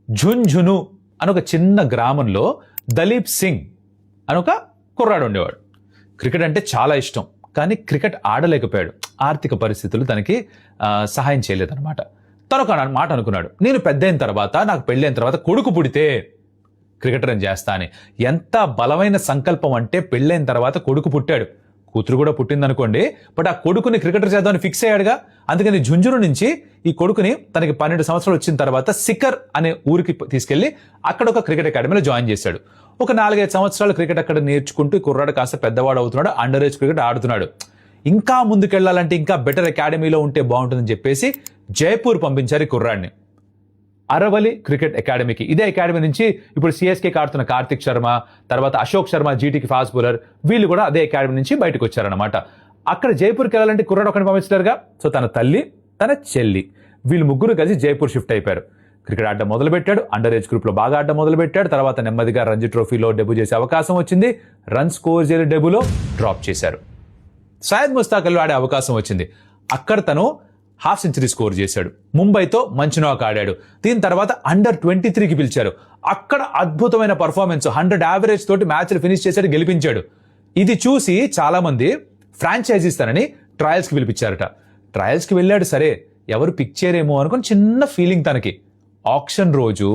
ఝుంఝును అని ఒక చిన్న గ్రామంలో దలీప్ సింగ్ అని ఒక కుర్రాడు ఉండేవాడు. క్రికెట్ అంటే చాలా ఇష్టం, కానీ క్రికెట్ ఆడలేకపోయాడు. ఆర్థిక పరిస్థితులు తనకి సహాయం చేయలేదన్నమాట. తను ఒక మాట అనుకున్నాడు, నేను పెద్ద అయిన తర్వాత, నాకు పెళ్ళైన తర్వాత కొడుకు పుడితే క్రికెటర్ అని చేస్తా అని. ఎంత బలమైన సంకల్పం అంటే, పెళ్ళైన తర్వాత కొడుకు పుట్టాడు, కూతురు కూడా పుట్టిందనుకోండి, బట్ ఆ కొడుకుని క్రికెటర్ చేద్దామని ఫిక్స్ అయ్యాడుగా. అందుకని ఝుంఝును నుంచి ఈ కొడుకుని తనకి 12 సంవత్సరాలు వచ్చిన తర్వాత సిక్కర్ అనే ఊరికి తీసుకెళ్లి అక్కడ ఒక క్రికెట్ అకాడమీలో జాయిన్ చేశాడు. ఒక 4-5 సంవత్సరాలు క్రికెట్ అక్కడ నేర్చుకుంటూ కుర్రాడు కాస్త పెద్దవాడు అవుతున్నాడు, అండర్ ఏజ్ క్రికెట్ ఆడుతున్నాడు. ఇంకా ముందుకెళ్లాలంటే ఇంకా బెటర్ అకాడమీలో ఉంటే బాగుంటుందని చెప్పేసి జైపూర్ పంపించారు ఈ కుర్రాడిని, అరవలి క్రికెట్ అకాడమీకి. ఇదే అకాడమీ నుంచి ఇప్పుడు సిఎస్కేకి ఆడుతున్న కార్తిక్ శర్మ, తర్వాత అశోక్ శర్మ జీటీకి ఫాస్ట్ బౌలర్, వీళ్ళు కూడా అదే అకాడమీ నుంచి బయటకు వచ్చారనమాట. అక్కడ జైపూర్కి వెళ్ళాలంటే కుర్రాడు ఒకరిని పంపించారుగా. సో తన తల్లి, తన చెల్లి, వీళ్ళు ముగ్గురు కలిసి జైపూర్ షిఫ్ట్ అయిపోయారు. క్రికెట్ ఆడడం మొదలుపెట్టాడు, అండర్ ఏజ్ గ్రూప్లో బాగా ఆడడం మొదలుపెట్టాడు. తర్వాత నెమ్మదిగా రంజీ ట్రోఫీలో డెబ్యూ చేసే అవకాశం వచ్చింది. రన్ స్కోర్ చేయని డెబ్యూలో డ్రాప్ చేశారు. సయ్యద్ ముస్తాకల్లో ఆడే అవకాశం వచ్చింది, అక్కడ తను హాఫ్ సెంచరీ స్కోర్ చేశాడు. ముంబైతో మంచి నాక్ ఆడాడు. దీని తర్వాత అండర్ 23కి పిలిచారు, అక్కడ అద్భుతమైన పర్ఫార్మెన్స్, 100 యావరేజ్ తోటి మ్యాచ్లు ఫినిష్ చేశాడు, గెలిపించాడు. ఇది చూసి చాలా మంది ఫ్రాంచైజీ ఇస్తానని ట్రయల్స్కి పిలిపించారట. ట్రయల్స్కి వెళ్ళాడు, సరే ఎవరు పిక్ చేయరేమో అనుకుని చిన్న ఫీలింగ్ తనకి. ఆక్షన్ రోజు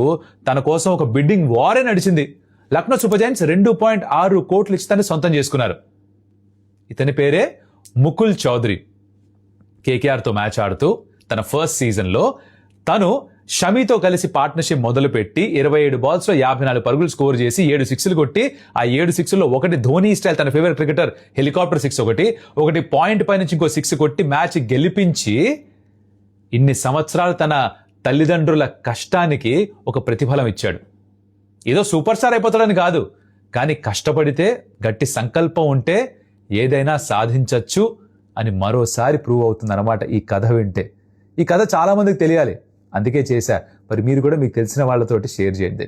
తన కోసం ఒక బిడ్డింగ్ వారే నడిచింది. లక్నో సూపర్ జైంట్స్ 2.6 కోట్లు ఇచ్చి తను సొంతం చేసుకున్నారు. ఇతని పేరే ముకుల్ చౌదరి. కేకేఆర్తో మ్యాచ్ ఆడుతూ తన ఫస్ట్ సీజన్లో తను షమీతో కలిసి పార్ట్నర్షిప్ మొదలుపెట్టి 27 బాల్స్లో 54 పరుగులు స్కోర్ చేసి 7 సిక్స్లు కొట్టి, ఆ 7 సిక్స్లో ఒకటి ధోనీ స్టైల్ తన ఫేవరెట్ క్రికెటర్ హెలికాప్టర్ సిక్స్, ఒకటి పాయింట్ పై నుంచి ఇంకో 6 కొట్టి మ్యాచ్ గెలిపించి ఇన్ని సంవత్సరాలు తన తల్లిదండ్రుల కష్టానికి ఒక ప్రతిఫలం ఇచ్చాడు. ఏదో సూపర్ స్టార్ అయిపోతాడని కాదు, కానీ కష్టపడితే, గట్టి సంకల్పం ఉంటే ఏదైనా సాధించచ్చు అని మరోసారి ప్రూవ్ అవుతుంది అన్నమాట ఈ కథ వింటే. ఈ కథ చాలా మందికి తెలియాలి, అందుకే చేశా. మరి మీరు కూడా మీకు తెలిసిన వాళ్ళతోటి షేర్ చేయండి.